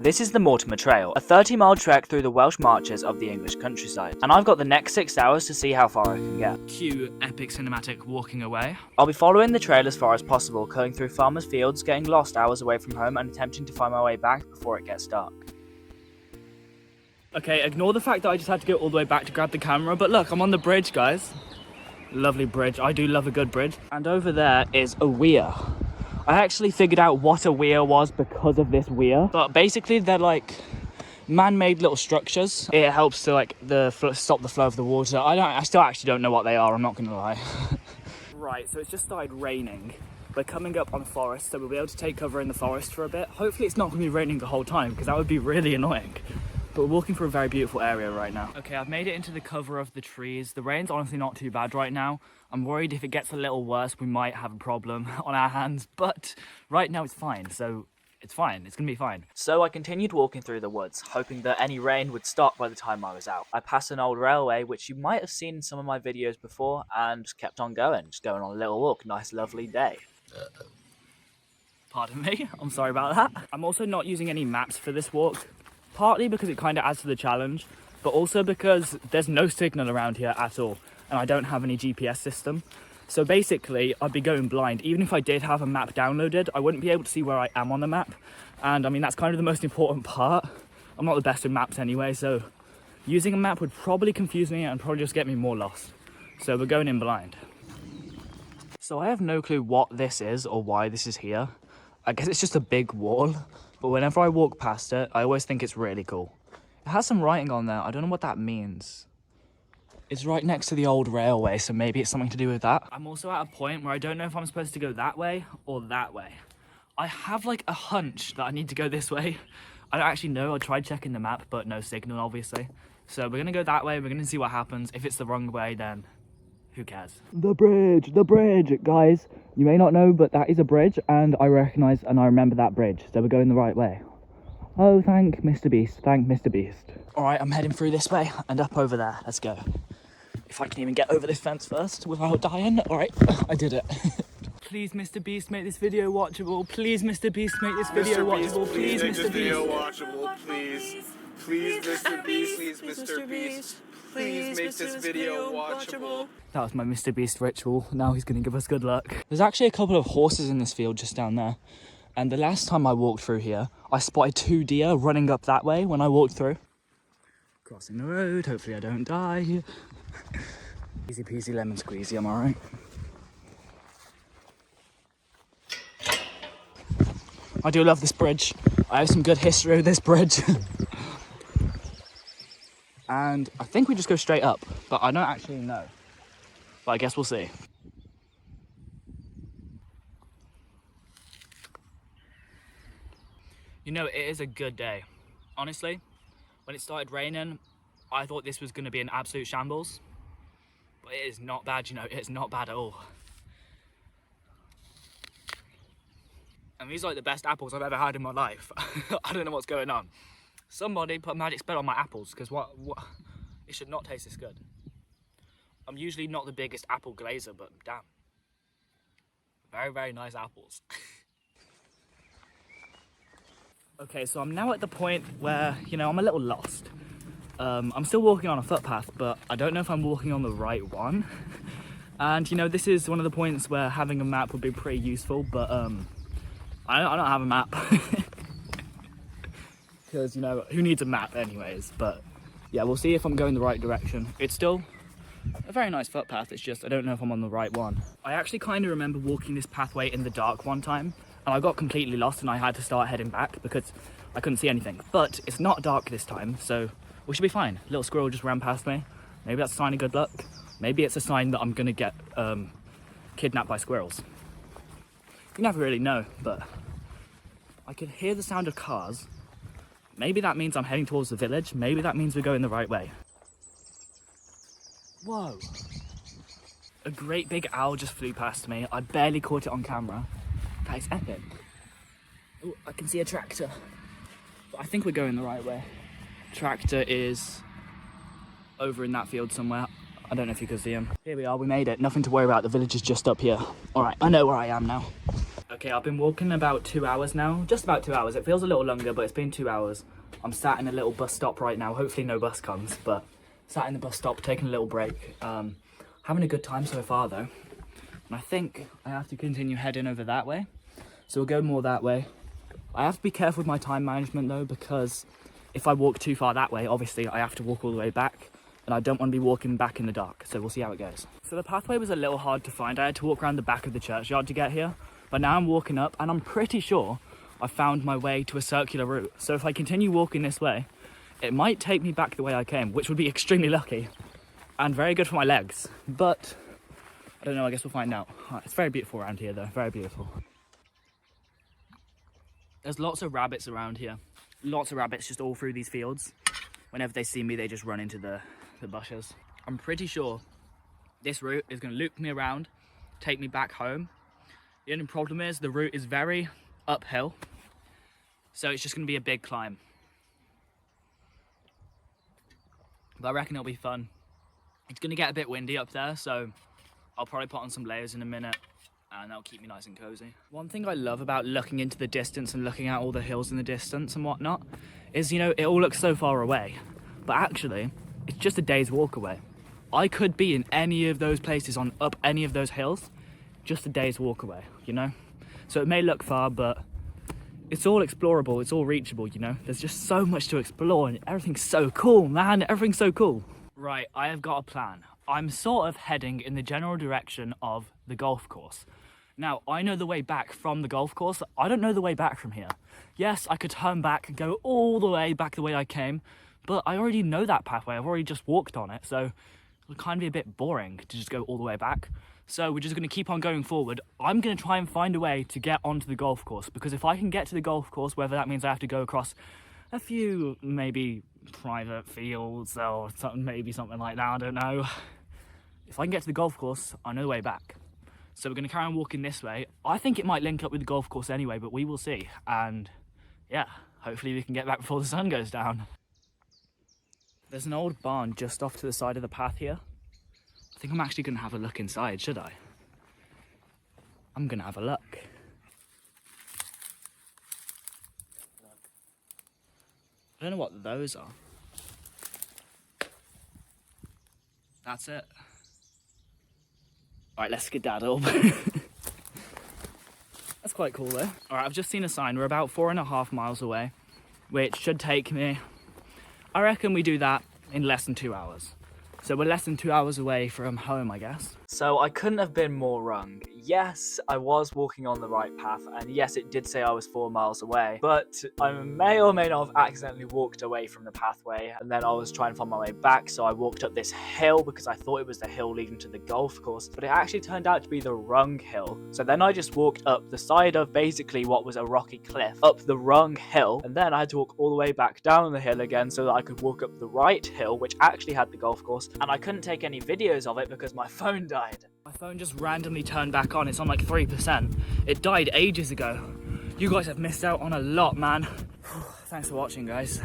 This is the Mortimer Trail, a 30-mile trek through the Welsh marches of the English countryside, and I've got the next 6 hours to see how far I can get. Cue epic cinematic walking away. I'll be following the trail as far as possible, going through farmers' fields, getting lost hours away from home and attempting to find my way back before it gets dark. Okay, ignore the fact that I just had to go all the way back to grab the camera, but look, I'm on the bridge, guys. Lovely bridge. I do love a good bridge. And over there is a weir. I actually figured out what a weir was because of this weir. But basically they're like man-made little structures. It helps to like stop the flow of the water. I still actually don't know what they are, I'm not gonna lie. Right, so it's just started raining. We're coming up on forest, so we'll be able to take cover in the forest for a bit. Hopefully it's not gonna be raining the whole time because that would be really annoying. But we're walking through a very beautiful area right now. Okay, I've made it into the cover of the trees. The rain's honestly not too bad right now. I'm worried if it gets a little worse, we might have a problem on our hands, but right now it's fine, so it's fine. It's gonna be fine. So I continued walking through the woods, hoping that any rain would stop by the time I was out. I passed an old railway, which you might have seen in some of my videos before, and just kept on going, just going on a little walk. Nice, lovely day. Pardon me, I'm sorry about that. I'm also not using any maps for this walk. Partly because it kind of adds to the challenge, but also because there's no signal around here at all, and I don't have any GPS system. So basically, I'd be going blind. Even if I did have a map downloaded, I wouldn't be able to see where I am on the map. And I mean, that's kind of the most important part. I'm not the best with maps anyway, so using a map would probably confuse me and probably just get me more lost. So we're going in blind. So I have no clue what this is or why this is here. I guess it's just a big wall. But whenever I walk past it, I always think it's really cool. It has some writing on there. I don't know what that means. It's right next to the old railway, so maybe it's something to do with that. I'm also at a point where I don't know if I'm supposed to go that way or that way. I have like a hunch that I need to go this way. I don't actually know. I tried checking the map, but no signal, obviously. So we're gonna go that way. We're gonna see what happens. If it's the wrong way, then who cares? The bridge, guys. You may not know, but that is a bridge, and I recognise and I remember that bridge, so we're going the right way. Oh, thank Mr. Beast, thank Mr. Beast. All right, I'm heading through this way and up over there. Let's go. If I can even get over this fence first without dying. All right, I did it. Please, Mr. Beast, make this video watchable. Please, Mr. Beast, make this video watchable. Please, Mr. Beast. Please, Mr. Beast, please, Mr. Beast. Please make this video watchable. That was my Mr. Beast ritual. Now he's gonna give us good luck. There's actually a couple of horses in this field just down there. And the last time I walked through here, I spotted 2 deer running up that way when I walked through. Crossing the road, hopefully I don't die. Easy peasy lemon squeezy, I'm alright. I do love this bridge. I have some good history with this bridge. And I think we just go straight up, but I don't actually know. But I guess we'll see. You know, it is a good day. Honestly, when it started raining, I thought this was going to be an absolute shambles. But it is not bad, you know, it's not bad at all. And these are like the best apples I've ever had in my life. I don't know what's going on. Somebody put a magic spell on my apples, because what? It should not taste this good. I'm usually not the biggest apple glazer, but damn. Very, very nice apples. Okay, so I'm now at the point where, you know, I'm a little lost. I'm still walking on a footpath, but I don't know if I'm walking on the right one. And, you know, this is one of the points where having a map would be pretty useful, but I don't have a map. Because, you know, who needs a map anyways? But yeah, we'll see if I'm going the right direction. It's still a very nice footpath, it's just I don't know if I'm on the right one. I actually kind of remember walking this pathway in the dark one time, and I got completely lost and I had to start heading back because I couldn't see anything. But it's not dark this time, so we should be fine. A little squirrel just ran past me. Maybe that's a sign of good luck. Maybe it's a sign that I'm gonna get kidnapped by squirrels. You never really know, but I could hear the sound of cars. Maybe that means I'm heading towards the village. Maybe that means we're going the right way. Whoa. A great big owl just flew past me. I barely caught it on camera. That is epic. Oh, I can see a tractor. But I think we're going the right way. Tractor is over in that field somewhere. I don't know if you can see him. Here we are, we made it. Nothing to worry about, the village is just up here. All right, I know where I am now. Okay, I've been walking about 2 hours now, just about 2 hours. It feels a little longer, but it's been 2 hours. I'm sat in a little bus stop right now. Hopefully no bus comes, but sat in the bus stop, taking a little break. Having a good time so far though. And I think I have to continue heading over that way. So we'll go more that way. I have to be careful with my time management though, because if I walk too far that way, obviously I have to walk all the way back, and I don't want to be walking back in the dark. So we'll see how it goes. So the pathway was a little hard to find. I had to walk around the back of the churchyard to get here, but now I'm walking up and I'm pretty sure I found my way to a circular route. So if I continue walking this way, it might take me back the way I came, which would be extremely lucky and very good for my legs. But I don't know, I guess we'll find out. It's very beautiful around here though, very beautiful. There's lots of rabbits around here. Lots of rabbits just all through these fields. Whenever they see me, they just run into the bushes. I'm pretty sure this route is going to loop me around, take me back home. The only problem is the route is very uphill, so it's just going to be a big climb. But I reckon it'll be fun. It's going to get a bit windy up there, so I'll probably put on some layers in a minute, and that'll keep me nice and cozy. One thing I love about looking into the distance and looking at all the hills in the distance and whatnot is, you know, it all looks so far away, but actually it's just a day's walk away. I could be in any of those places on up any of those hills, just a day's walk away, you know? So it may look far, but it's all explorable, it's all reachable, you know? There's just so much to explore and everything's so cool, man, everything's so cool. Right, I have got a plan. I'm sort of heading in the general direction of the golf course. Now, I know the way back from the golf course. I don't know the way back from here. Yes, I could turn back and go all the way back the way I came, but I already know that pathway. I've already just walked on it, so it'll kind of be a bit boring to just go all the way back. So we're just going to keep on going forward. I'm going to try and find a way to get onto the golf course, because if I can get to the golf course, whether that means I have to go across a few maybe private fields or something, maybe something like that, I don't know. If I can get to the golf course, I know the way back. So we're going to carry on walking this way. I think it might link up with the golf course anyway, but we will see. And yeah, hopefully we can get back before the sun goes down. There's an old barn just off to the side of the path here. I think I'm actually going to have a look inside, should I? I'm going to have a look. I don't know what those are. That's it. Alright, let's skedaddle. That's quite cool though. Alright, I've just seen a sign. We're about 4.5 miles away, which should take me, I reckon we do that in less than 2 hours. So we're less than 2 hours away from home, I guess. So I couldn't have been more wrong. Yes, I was walking on the right path, and yes, it did say I was 4 miles away, but I may or may not have accidentally walked away from the pathway, and then I was trying to find my way back, so I walked up this hill because I thought it was the hill leading to the golf course, but it actually turned out to be the wrong hill. So then I just walked up the side of basically what was a rocky cliff, up the wrong hill, and then I had to walk all the way back down the hill again so that I could walk up the right hill, which actually had the golf course, and I couldn't take any videos of it because my phone died. My phone just randomly turned back on. It's on like 3%. It died ages ago. You guys have missed out on a lot, man. Thanks for watching, guys.